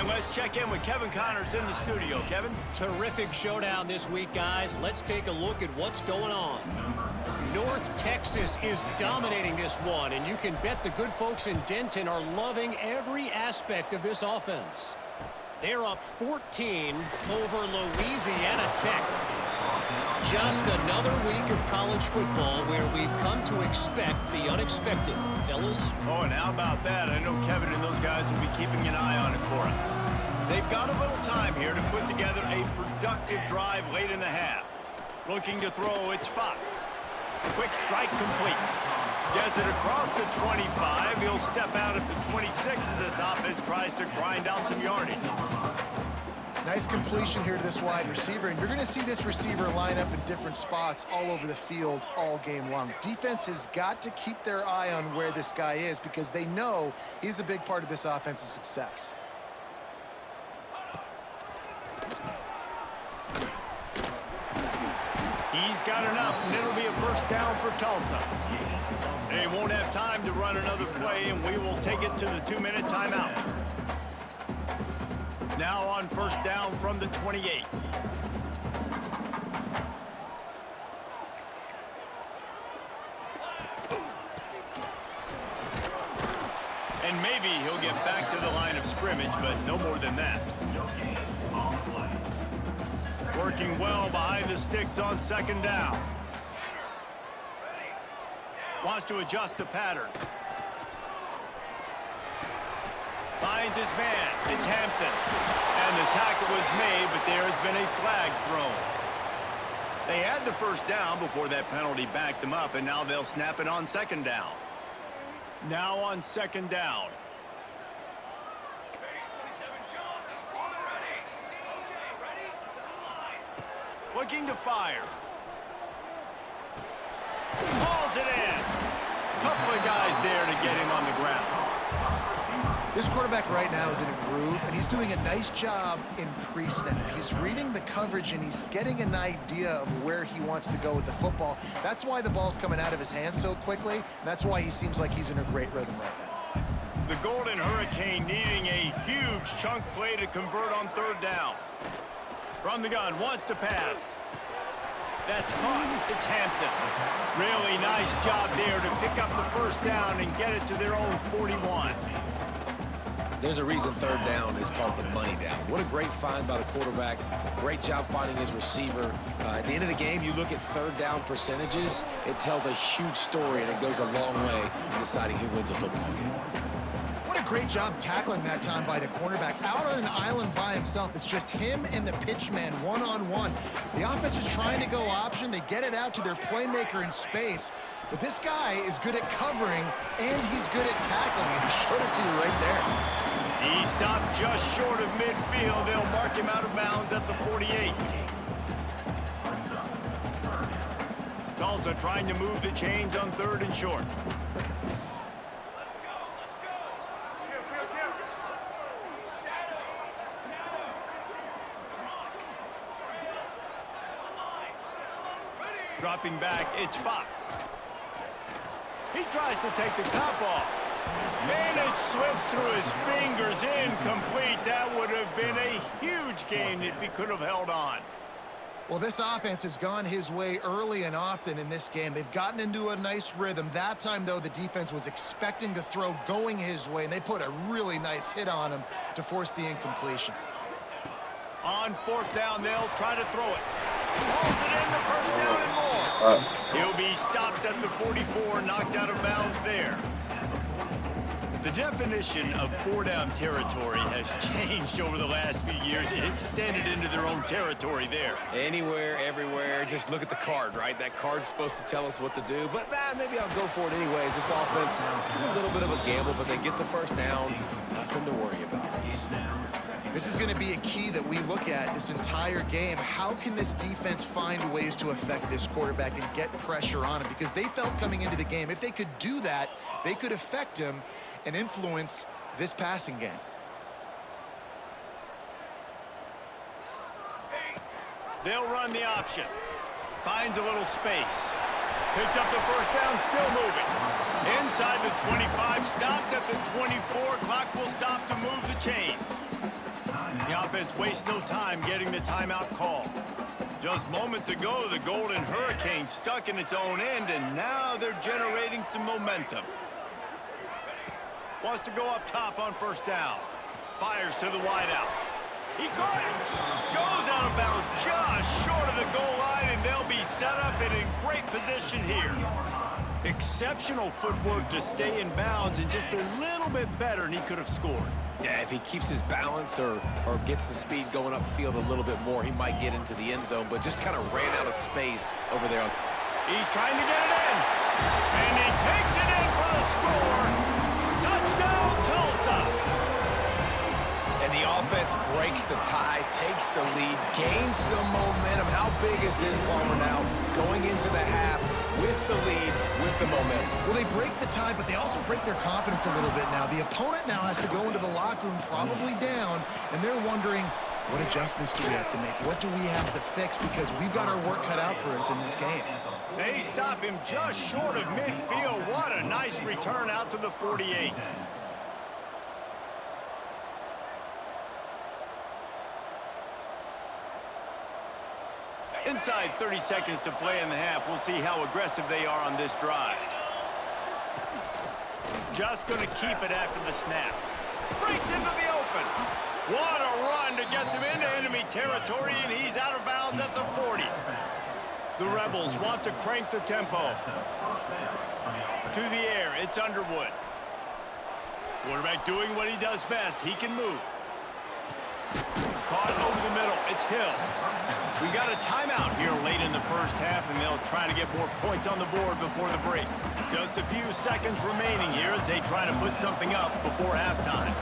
And let's check in with Kevin Connors in the studio. Kevin? Terrific showdown this week, guys. Let's take a look at what's going on. North Texas is dominating this one, and you can bet the good folks in Denton are loving every aspect of this offense. They're up 14 over Louisiana Tech. Just another week of college football where we've come to expect the unexpected. Fellas? Oh, and how about that? I know Kevin and those guys will be keeping an eye on it for us. They've got a little time here to put together a productive drive late in the half. Looking to throw, it's Fox. Quick strike complete. Gets it across the 25. He'll step out at the 26 as this offense tries to grind out some yardage. Nice completion here to this wide receiver, and you're going to see this receiver line up in different spots all over the field all game long. Defense has got to keep their eye on where this guy is because they know he's a big part of this offense's success. He's got enough, and it'll be a first down for Tulsa. They won't have time to run another play, and we will take it to the 2-minute timeout. Now on first down from the 28. And maybe he'll get back to the line of scrimmage, but no more than that. Working well behind the sticks on second down. Wants to adjust the pattern. Finds his man. It's Hampton. And the tackle was made, but there has been a flag thrown. They had the first down before that penalty backed them up, and now they'll snap it on second down. Now on second down. Looking to fire. Hauls it in. Couple of guys there to get him on the ground. This quarterback right now is in a groove, and he's doing a nice job in pre-snap. He's reading the coverage, and he's getting an idea of where he wants to go with the football. That's why the ball's coming out of his hands so quickly, and that's why he seems like he's in a great rhythm right now. The Golden Hurricane needing a huge chunk play to convert on third down. From the gun, wants to pass. That's caught. It's Hampton. Really nice job there to pick up the first down and get it to their own 41. There's a reason third down is called the money down. What a great find by the quarterback. Great job finding his receiver. At the end of the game, you look at third down percentages, it tells a huge story, and it goes a long way in deciding who wins a football game. What a great job tackling that time by the cornerback. Out on an island by himself. It's just him and the pitchman one-on-one. The offense is trying to go option. They get it out to their playmaker in space. But this guy is good at covering, and he's good at tackling, and he showed it to you right there. He stopped just short of midfield. They'll mark him out of bounds at the 48. Tulsa trying to move the chains on third and short. Dropping back, it's Fox. He tries to take the top off. And it slips through his fingers, incomplete. That would have been a huge gain if he could have held on. Well, this offense has gone his way early and often in this game. They've gotten into a nice rhythm. That time, though, the defense was expecting to throw going his way, and they put a really nice hit on him to force the incompletion. On fourth down, they'll try to throw it. Pulls it in, the first down and more. He'll be stopped at the 44, knocked out of bounds there. The definition of four-down territory has changed over the last few years. It extended into their own territory there. Anywhere, everywhere, just look at the card, right? That card's supposed to tell us what to do, but maybe I'll go for it anyways. This offense took a little bit of a gamble, but they get the first down. Nothing to worry about. This is going to be a key that we look at this entire game. How can this defense find ways to affect this quarterback and get pressure on him? Because they felt coming into the game, if they could do that, they could affect him and influence this passing game. They'll run the option. Finds a little space. Picks up the first down, still moving. Inside the 25, stopped at the 24. Clock will stop to move the chains. offense wastes no time getting the timeout call. Just moments ago, the Golden Hurricane stuck in its own end, and now they're generating some momentum. Wants to go up top on first down. Fires to the wideout. He caught it. Goes out of bounds just short of the goal line, and they'll be set up and in great position here. Exceptional footwork to stay in bounds, and just a little bit better than he could have scored. Yeah, if he keeps his balance or gets the speed going upfield a little bit more, he might get into the end zone, but just kind of ran out of space over there. He's trying to get it in, and he takes it in for the score. Touchdown, Tulsa. And the offense breaks the tie, takes the lead, gains some momentum. How big is this, Palmer, now going into the half with the lead, with the momentum? Well, they break the tie, but they also break their confidence a little bit now. The opponent now has to go into the locker room probably down, and they're wondering, what adjustments do we have to make? What do we have to fix? Because we've got our work cut out for us in this game. They stop him just short of midfield. What a nice return out to the 48. Inside 30 seconds to play in the half. We'll see how aggressive they are on this drive. Just going to keep it after the snap. Breaks into the open. What a run to get them into enemy territory, and he's out of bounds at the 40. The Rebels want to crank the tempo. To the air, it's Underwood. Quarterback doing what he does best. He can move. Caught over the middle. It's Hill. We got a timeout here late in the first half, and they'll try to get more points on the board before the break. Just a few seconds remaining here as they try to put something up before halftime.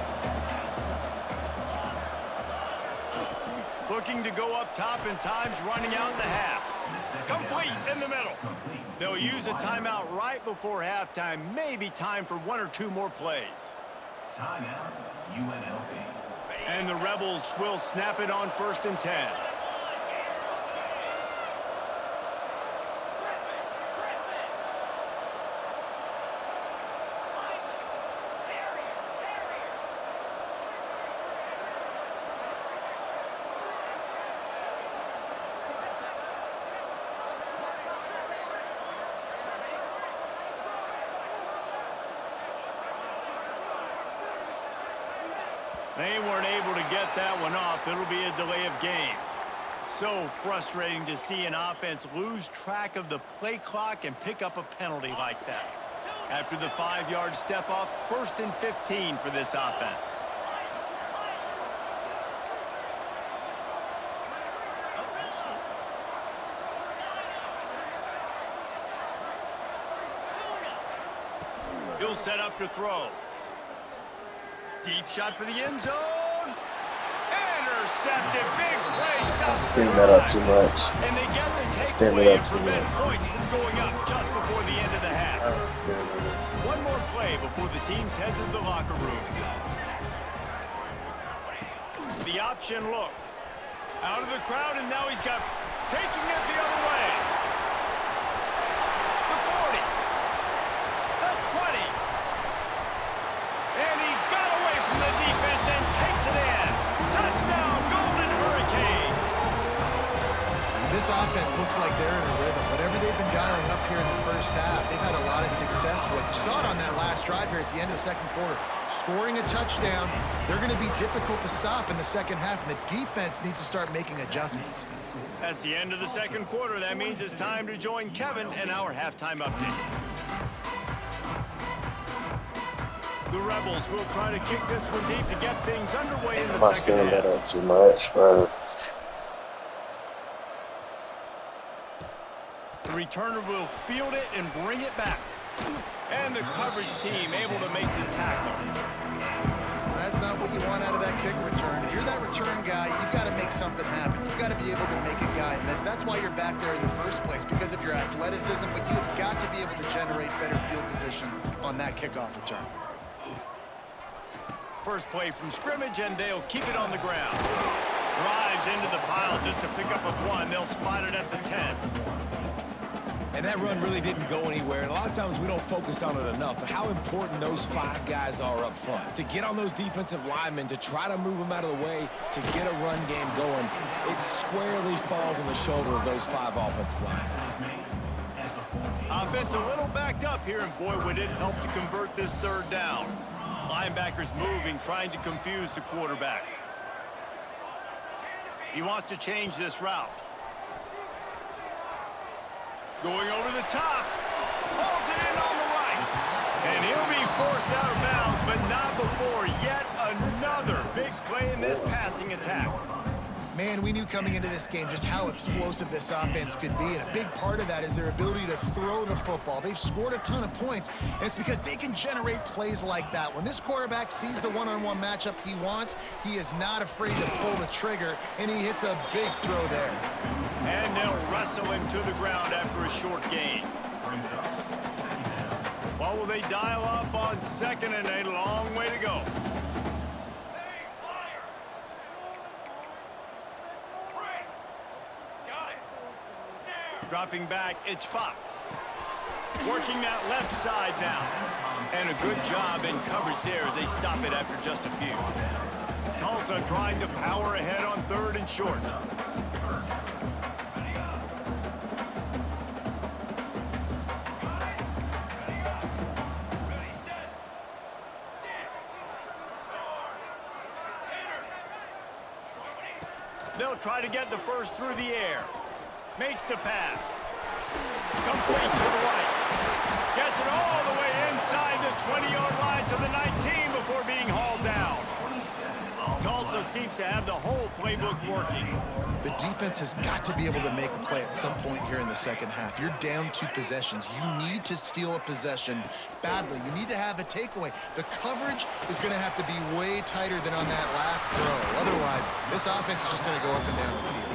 Looking to go up top, and time's running out in the half. Complete in the middle. They'll use a timeout right before halftime. Maybe time for one or two more plays. Timeout, UNLV. And the Rebels will snap it on 1st and 10. They weren't able to get that one off. It'll be a delay of game. So frustrating to see an offense lose track of the play clock and pick up a penalty like that. After the 5-yard step off, 1st and 15 for this offense. He'll set up to throw. Deep shot for the end zone. Intercepted. Big play. Stops the Stand that up drive. too much. And they get the Stand takeaway it and up too prevent much. points from going up just before the end of the half. Stand that up. One more play before the teams head to the locker room. The option look. Out of the crowd, and now he's got taking it the other way. The 40. The 20. And he got away from the defense and takes it in. Touchdown, Golden Hurricane. This offense looks like they're in a rhythm. Whatever they've been dialing up here in the first half, they've had a lot of success with. You saw it on that last drive here at the end of the second quarter. Scoring a touchdown, they're going to be difficult to stop in the second half, and the defense needs to start making adjustments. That's the end of the second quarter. That means it's time to join Kevin in our halftime update. The Rebels will try to kick this one deep to get things underway in the Am I second standing that half. up too much, bro? The returner will field it and bring it back. And the coverage team able to make the tackle. That's not what you want out of that kick return. If you're that return guy, you've got to make something happen. You've got to be able to make a guy miss. That's why you're back there in the first place, because of your athleticism, but you've got to be able to generate better field position on that kickoff return. First play from scrimmage, and they'll keep it on the ground. Drives into the pile just to pick up a 1. They'll spot it at the 10. And that run really didn't go anywhere. And a lot of times we don't focus on it enough, but how important those 5 guys are up front. To get on those defensive linemen, to try to move them out of the way, to get a run game going, it squarely falls on the shoulder of those 5 offensive linemen. Offense a little backed up here, and boy, would it help to convert this 3rd down. Linebackers moving, trying to confuse the quarterback. He wants to change this route. Going over the top. Pulls it in on the right. And he'll be forced out of bounds, but not before yet another big play in this passing attack. Man, we knew coming into this game just how explosive this offense could be, and a big part of that is their ability to throw the football. They've scored a ton of points, and it's because they can generate plays like that. When this quarterback sees the one-on-one matchup he wants, he is not afraid to pull the trigger, and he hits a big throw there. And they'll wrestle him to the ground after a short gain. Well, will they dial up on 2nd and a long way to go? Dropping back, it's Fox. Working that left side now. And a good job in coverage there as they stop it after just a few. Tulsa trying to power ahead on 3rd and short. They'll try to get the first through the air. Makes the pass. Complete to the right. Gets it all the way inside the 20-yard line to the 19 before being hauled down. Tulsa seems to have the whole playbook working. The defense has got to be able to make a play at some point here in the 2nd half. You're down 2 possessions. You need to steal a possession badly. You need to have a takeaway. The coverage is going to have to be way tighter than on that last throw. Otherwise, this offense is just going to go up and down the field.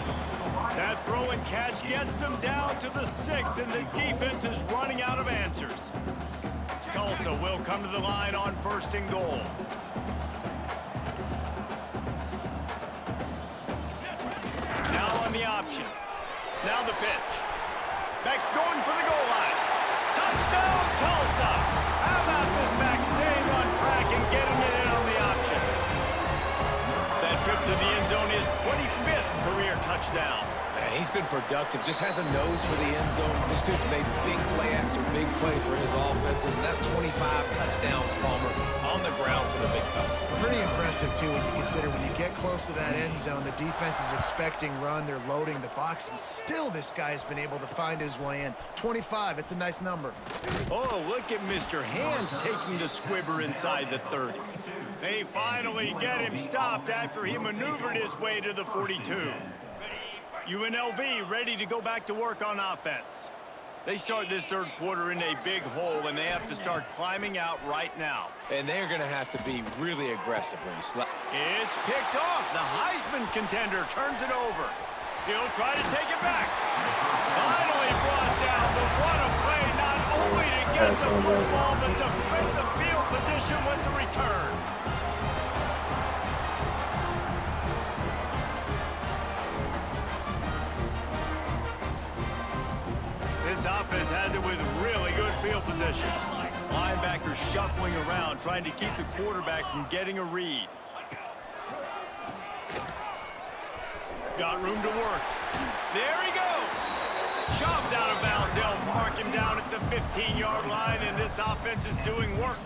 That throw and catch gets them down to the 6, and the defense is running out of answers. Tulsa will come to the line on 1st and goal. Now on the option. Now the pitch. Back's going for the goal line. Touchdown, Tulsa! How about this back staying on track and getting it in on the option? That trip to the end zone is 25th career touchdown. Man, he's been productive, just has a nose for the end zone. This dude's made big play after big play for his offenses, and that's 25 touchdowns, Palmer, on the ground for the big fella. Pretty impressive, too, when you consider when you get close to that end zone, the defense is expecting run, they're loading the box, and still this guy's been able to find his way in. 25, it's a nice number. Oh, look at Mr. Hands taking the squibber inside the 30. They finally get him stopped after he maneuvered his way to the 42. UNLV ready to go back to work on offense. They start this 3rd quarter in a big hole, and they have to start climbing out right now. And they're going to have to be really aggressive, Reese. It's picked off. The Heisman contender turns it over. He'll try to take it back. Finally brought down, but what a play, not only to get the football, but to flip the field position with the return. This offense has it with really good field position. Linebackers shuffling around, trying to keep the quarterback from getting a read. Got room to work. There he goes. Shoved out of bounds. They'll mark him down at the 15-yard line, and this offense is doing work.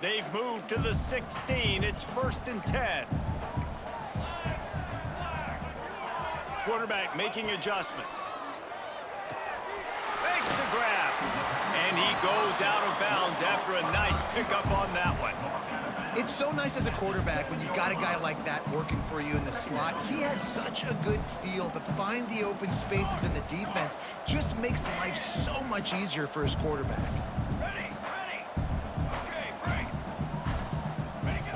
They've moved to the 16. It's 1st and 10. Quarterback making adjustments. Makes the grab. And he goes out of bounds after a nice pickup on that one. It's so nice as a quarterback when you've got a guy like that working for you in the slot. He has such a good feel to find the open spaces in the defense. Just makes life so much easier for his quarterback.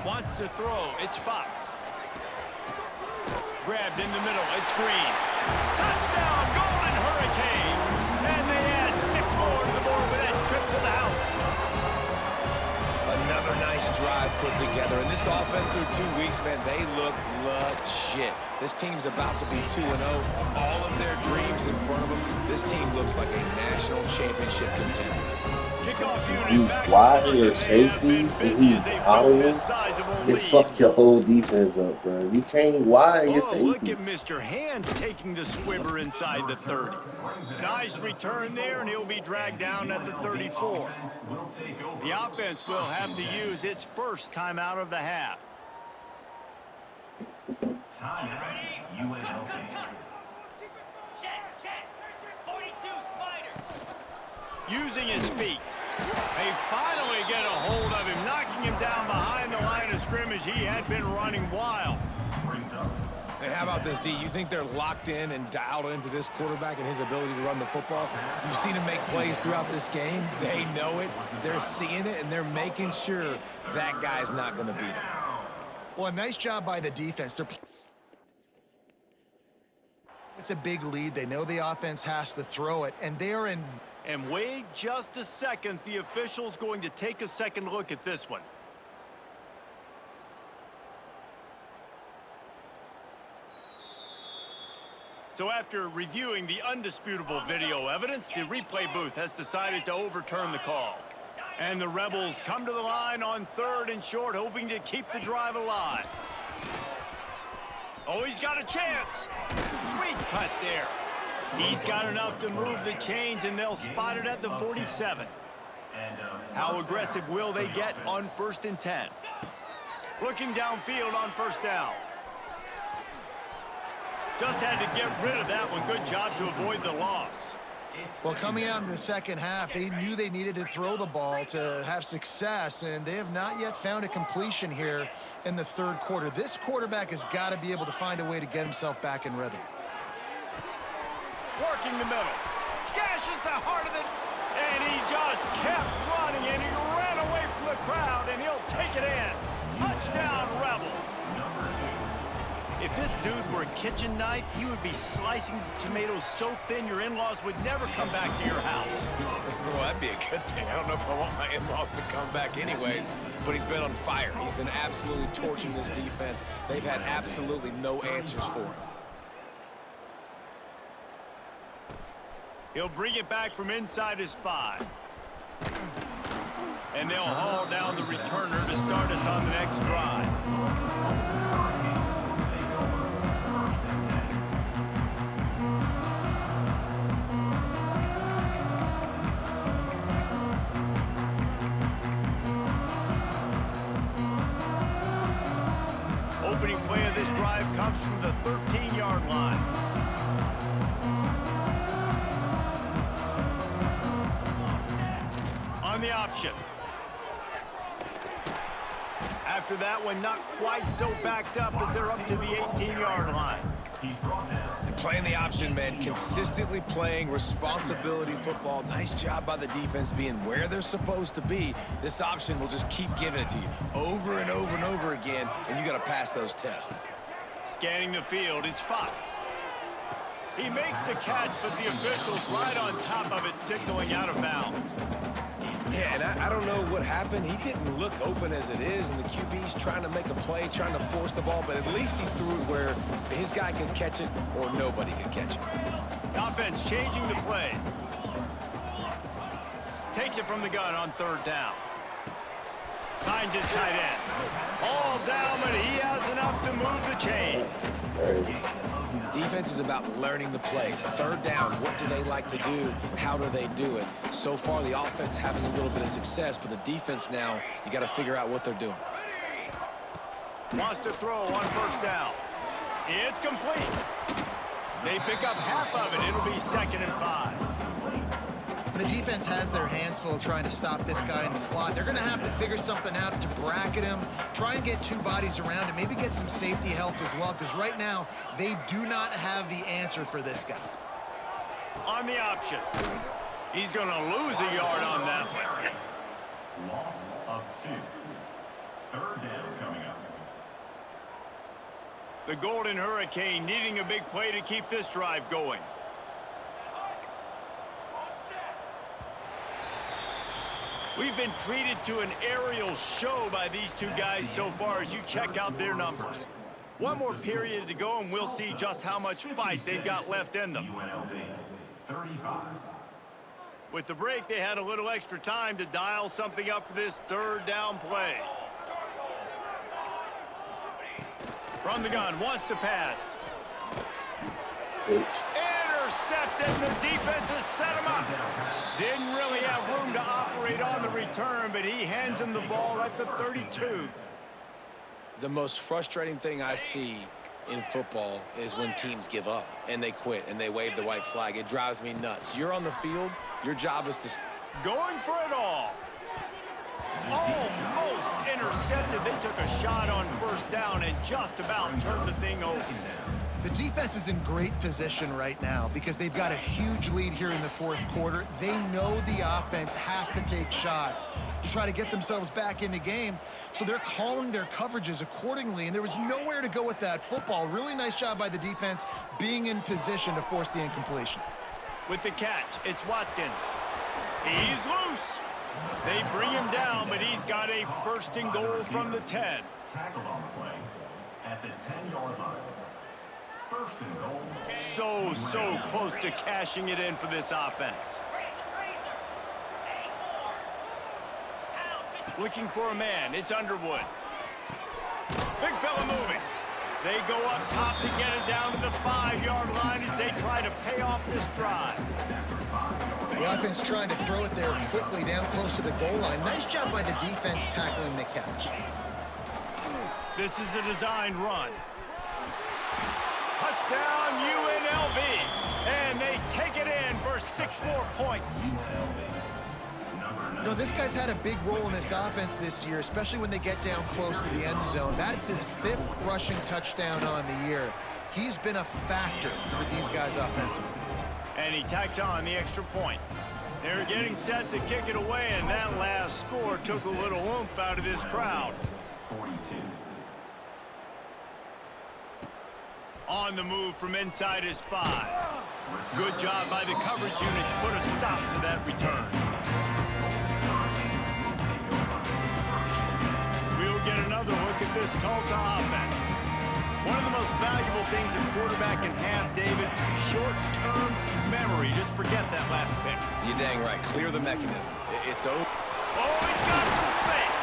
Wants to throw. It's Fox. Grabbed in the middle. It's Green. Touchdown, Golden Hurricane. And they add 6 more to the board with that trip to the house. Another put together. And this offense through 2 weeks, man, they look legit. This team's about to be 2-0. All of their dreams in front of them. This team looks like a national championship contender. Kickoff You unit back wide to work, here and they have safeties been and busy he as they build hollering. this sizable It lead. fucked your whole defense up, bro. You can't wide your Oh, look at safeties. Mr. Hands taking the squibber inside the 30. Nice return there, and he'll be dragged down at the 34. The offense will have to use its first timeout of the half. Timeout, UNLV. Check. 42, Spider. Using his feet. They finally get a hold of him, knocking him down behind the line of scrimmage. He had been running wild. And how about this, D? You think they're locked in and dialed into this quarterback and his ability to run the football? You've seen him make plays throughout this game. They know it. They're seeing it, and they're making sure that guy's not going to beat him. Well, a nice job by the defense. They're with a big lead. They know the offense has to throw it, and they are in. And wait just a second. The official's going to take a second look at this one. So after reviewing the undisputable video evidence, the replay booth has decided to overturn the call. And the Rebels come to the line on 3rd and short, hoping to keep the drive alive. Oh, he's got a chance. Sweet cut there. He's got enough to move the chains, and they'll spot it at the 47. How aggressive will they get on 1st and 10? Looking downfield on 1st down. Just had to get rid of that one. Good job to avoid the loss. Well, coming out in the second half, they knew they needed to throw the ball to have success, and they have not yet found a completion here in the 3rd quarter. This quarterback has got to be able to find a way to get himself back in rhythm. Working the middle. Gashes the heart of it. And he just kept running, and he ran away from the crowd, and he'll take it in. Touchdown, Rebels. If this dude were a kitchen knife, he would be slicing tomatoes so thin your in-laws would never come back to your house. Well, that'd be a good thing. I don't know if I want my in-laws to come back anyways, but he's been on fire. He's been absolutely torching this defense. They've had absolutely no answers for him. He'll bring it back from inside his 5. And they'll haul down the returner to start us on the next drive. Opening play of this drive comes from the 13-yard line. On the option. After that one, not quite so backed up as they're up to the 18-yard line. And playing the option, man, consistently playing responsibility football. Nice job by the defense being where they're supposed to be. This option will just keep giving it to you over and over and over again, and you got to pass those tests. Scanning the field, it's Fox. He makes the catch, but the official's right on top of it, signaling out of bounds. Yeah, and I don't know what happened. He didn't look open as it is, and the QB's trying to make a play, trying to force the ball, but at least he threw it where his guy could catch it or nobody could catch it. Offense changing the play. Takes it from the gun on 3rd down. Finds his tight end. All down, but he has enough to move the chains. Defense is about learning the plays. 3rd down, what do they like to do? How do they do it? So far, the offense having a little bit of success, but the defense now, you got to figure out what they're doing. Wants to throw on 1st down. It's complete. They pick up half of it. It'll be 2nd and 5. The defense has their hands full trying to stop this guy in the slot. They're going to have to figure something out to bracket him, try and get 2 bodies around him, maybe get some safety help as well, because right now they do not have the answer for this guy. On the option. He's going to lose a yard on that one. Loss of 2. 3rd down coming up. The Golden Hurricane needing a big play to keep this drive going. We've been treated to an aerial show by these two guys so far as you check out their numbers. One more period to go, and we'll see just how much fight they've got left in them. UNLV, 35. With the break, they had a little extra time to dial something up for this third down play. From the gun, wants to pass. It's Intercepted, and the defense has set him up. Didn't really have room to operate on the return, but he hands him the ball at the 32. The most frustrating thing I see in football is when teams give up and they quit and they wave the white flag. It drives me nuts. You're on the field. Your job is to... Going for it all. Almost intercepted. They took a shot on first down and just about turned the thing over. The defense is in great position right now because they've got a huge lead here in the fourth quarter. They know the offense has to take shots to try to get themselves back in the game, so they're calling their coverages accordingly, and there was nowhere to go with that football. Really nice job by the defense being in position to force the incompletion. With the catch, it's Watkins. He's loose. They bring him down, but he's got a first and goal from the 10. Tackled on the play at the 10-yard line. First and goal. So close to cashing it in for this offense. Looking for a man. It's Underwood. Big fella moving. They go up top to get it down to the 5-yard line as they try to pay off this drive. The offense trying to throw it there quickly down close to the goal line. Nice job by the defense tackling the catch. This is a designed run. Touchdown UNLV. And they take it in for 6 more points. You know, this guy's had a big role in this offense this year, especially when they get down close to the end zone. That's his 5th rushing touchdown on the year. He's been a factor for these guys offensively. And he tacks on the extra point. They're getting set to kick it away, and that last score took a little oomph out of this crowd. 42. On the move from inside his 5. Good job by the coverage unit to put a stop to that return. We'll get another look at this Tulsa offense. One of the most valuable things a quarterback can have, David, short-term memory. Just forget that last pick. You're dang right. Clear the mechanism. It's over. Oh, he's got some space.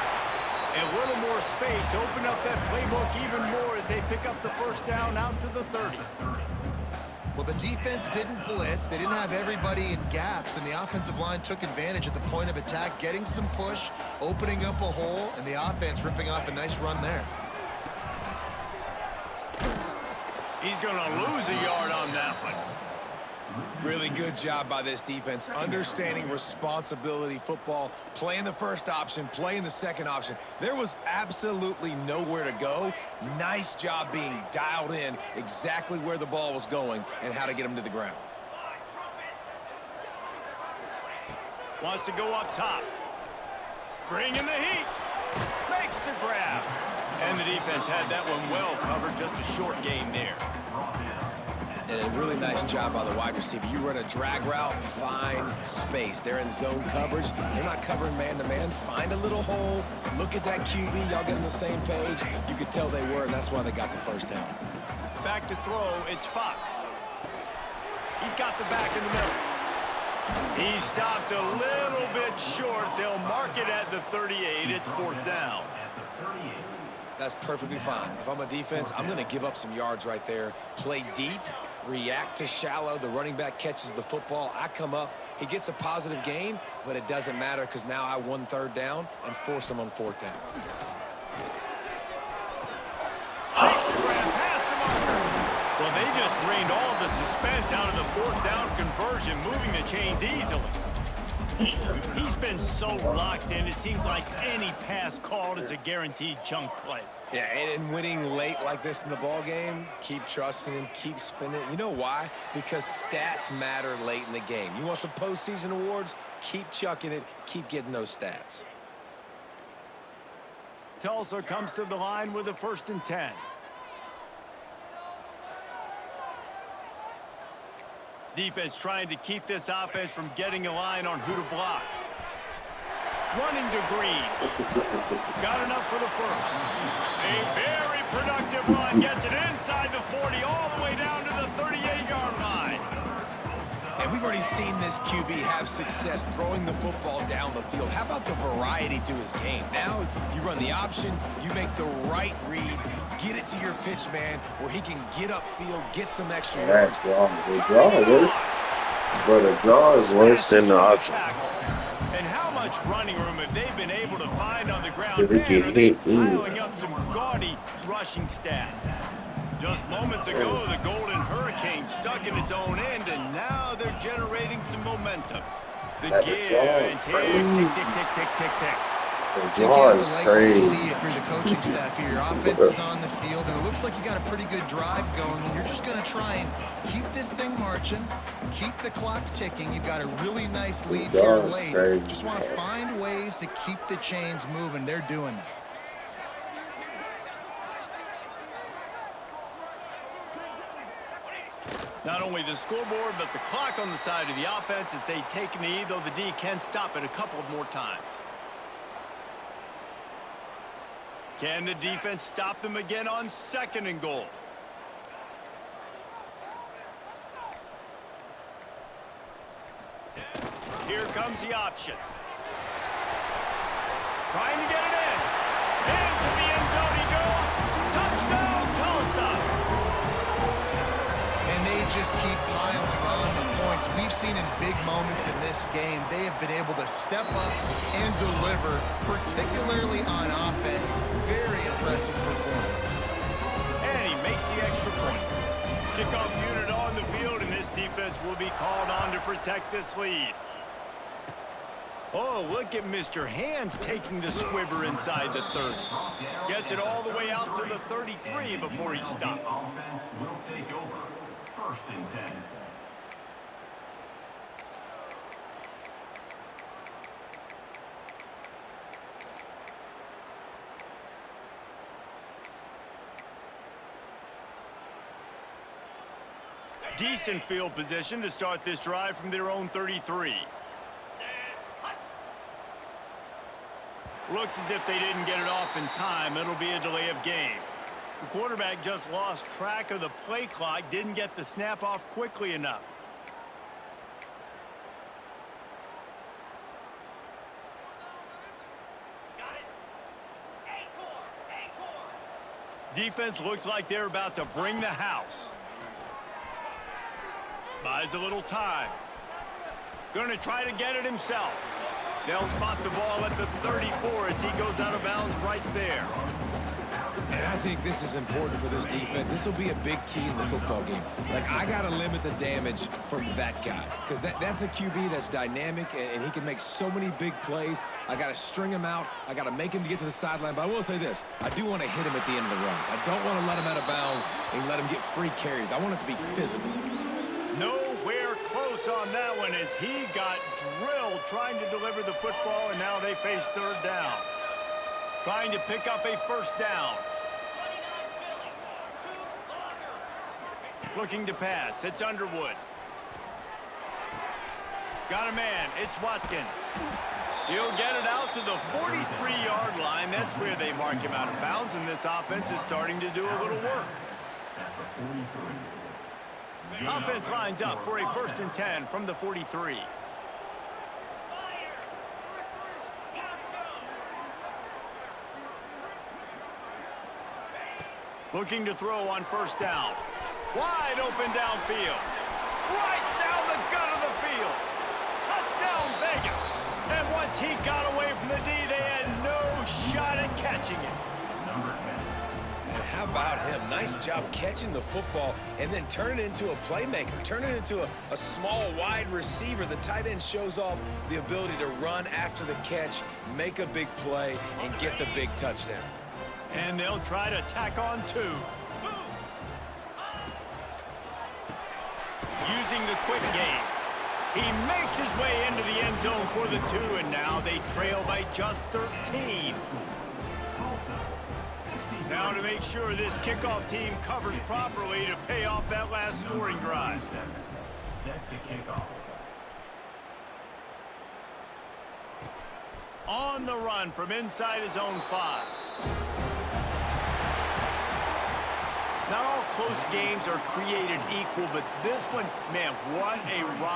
A little more space. Open up that playbook even more as they pick up the first down out to the 30. Well, the defense didn't blitz. They didn't have everybody in gaps, and the offensive line took advantage at the point of attack, getting some push, opening up a hole, and the offense ripping off a nice run there. He's going to lose a yard on that one. Really good job by this defense, understanding responsibility football, playing the first option, playing the second option. There was absolutely nowhere to go. Nice job being dialed in exactly where the ball was going and how to get him to the ground. Wants to go up top. Bringing the heat. Makes the grab. And the defense had that one well covered, just a short gain there. And a really nice job by the wide receiver. You run a drag route, find space. They're in zone coverage. They're not covering man-to-man. Find a little hole. Look at that QB. Y'all get on the same page. You could tell they were, and that's why they got the first down. Back to throw, it's Fox. He's got the back in the middle. He stopped a little bit short. They'll mark it at the 38. It's 4th down. That's perfectly fine. If I'm a defense, I'm going to give up some yards right there. Play deep, react to shallow. The running back catches the football. I come up. He gets a positive gain, but it doesn't matter because now I won 3rd down and forced him on 4th down. Makes the grab past the marker. Well, they just drained all of the suspense out of the 4th down conversion, moving the chains easily. He's been so locked in, it seems like any pass called is a guaranteed chunk play. Yeah, and winning late like this in the ball game, keep trusting him, keep spinning. You know why? Because stats matter late in the game. You want some postseason awards? Keep chucking it, keep getting those stats. Tulsa comes to the line with a 1st and 10. Defense trying to keep this offense from getting a line on who to block. running to Green. Got enough for the first. A very productive run. Gets it inside the 40, all the way down to the 38-yard line. And we've already seen this QB have success throwing the football down the field. How about the variety to his game? Now you run the option, you make the right read, get it to your pitch man where he can get upfield, get some extra yards. The draw is worse than the option. And how much running room have they been able to find on the ground? If it can hit piling up some gaudy rushing stats. Just moments ago, the Golden Hurricane stuck in its own end, and now they're generating some momentum. The give and tick, tick, tick, tick, tick, tick. The draw is crazy. See if you're the coaching staff here, your offense is on the field, and it looks like you got a pretty good drive going, and you're just going to try and keep this thing marching, keep the clock ticking. You've got a really nice lead here late. Just want to find ways to keep the chains moving. They're doing that. Not only the scoreboard, but the clock on the side of the offense as they take a knee, though the D can stop it a couple of more times. Can the defense stop them again on 2nd and goal? Here comes the option. Trying to get it in. Into the end zone he goes. Touchdown, Tulsa. And they just keep piling on the points. We've seen in big moments in this game, they have been able to step up and deliver, particularly on offense. Very impressive performance. And he makes the extra point. Kickoff unit on the field, and this defense will be called on to protect this lead. Oh, look at Mr. Hands taking the squibber inside the 30. Gets it all the way out to the 33 before he stopped. Offense will take over. 1st and 10. Decent field position to start this drive from their own 33. Looks as if they didn't get it off in time. It'll be a delay of game. The quarterback just lost track of the play clock, didn't get the snap off quickly enough. Defense looks like they're about to bring the house. Buys a little time. Going to try to get it himself. They'll spot the ball at the 34 as he goes out of bounds right there. And I think this is important for this defense. This will be a big key in the football game. Like, I got to limit the damage from that guy because that's a QB that's dynamic, and he can make so many big plays. I got to string him out. I got to make him to get to the sideline. But I will say this. I do want to hit him at the end of the runs. I don't want to let him out of bounds and let him get free carries. I want it to be physical. Nowhere close on that one as he got drilled trying to deliver the football, and now they face 3rd down. Trying to pick up a 1st down. Looking to pass. It's Underwood. Got a man. It's Watkins. He'll get it out to the 43-yard line. That's where they mark him out of bounds, and this offense is starting to do a little work. Offense lines up for a 1st and 10 from the 43. Looking to throw on 1st down. Wide open downfield. Right down the gut of the field. Touchdown, Vegas. And once he got away from the D, they had no shot at catching it. And how about him? Nice job catching the football and then turn it into a playmaker. Turn it into a small, wide receiver. The tight end shows off the ability to run after the catch, make a big play, and get the big touchdown. And they'll try to tack on 2. Using the quick game. He makes his way into the end zone for the 2, and now they trail by just 13. Now to make sure this kickoff team covers properly to pay off that last scoring drive. Set to kick off. on the run from inside his own 5. Not all close games are created equal, but this one, man, what a ride.